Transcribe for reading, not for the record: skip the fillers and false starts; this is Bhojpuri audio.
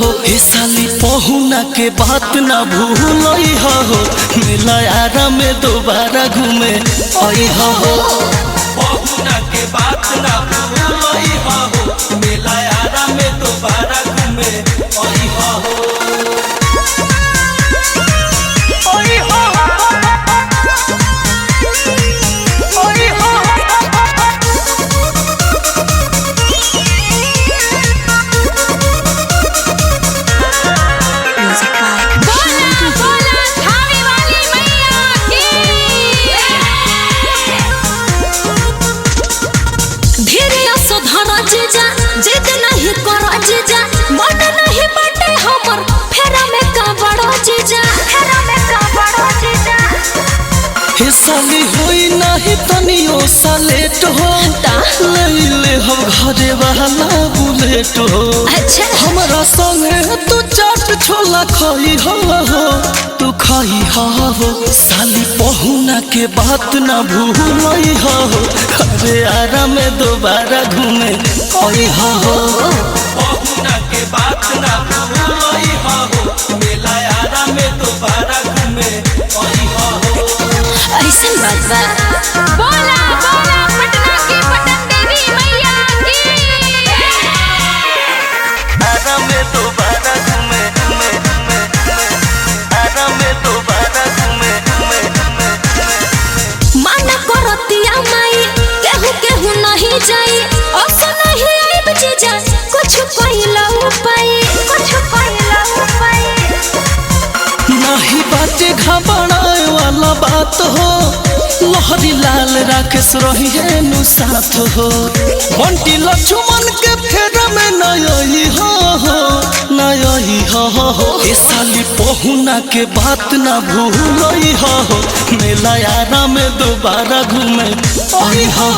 हो हे साली पहुना के बात ना भूलई हो मेला यारा में दोबारा घूमे आई हो पहुना के बात ना भूलई हो मेला यारा में दोबारा घूमे आई हो जिद नहीं करो जीजा मन नहीं बाटे हमर फेरा में का बड़ो जीजा फेरा में का बड़ो जीजा हे साली होई नहीं तनियो सालेट हो ले ले हम घरे वाला बुलेट हो अच्छा हमरा संगे तू चाट छोला खाई हो तू खाई हो साली पहुना के बात ना भूलई हो अरे आरा में दोबारा घूमे आई हो पहुना के बात ना भूलई हो मेला आरा में दोबारा घूमे आई हो ऐसा बात बा बोला बोला पटना की पटन देवी मैया की आरा में दोबारा घूमे आरा में दोबारा घूमे माना करतिया माई केहू केहू नहीं जाई असो नहीं आइब जीजा कुछ पहिला उपाय नहीं बाटे घबराए वाला बात हो लहरी लाल राकेश रही है नु साथ हो बंटी लक्ष्मण के फेरा में नई हो ए साली पहुना के बात ना भूलई हो मेला यारा में दोबारा घूमे आई हो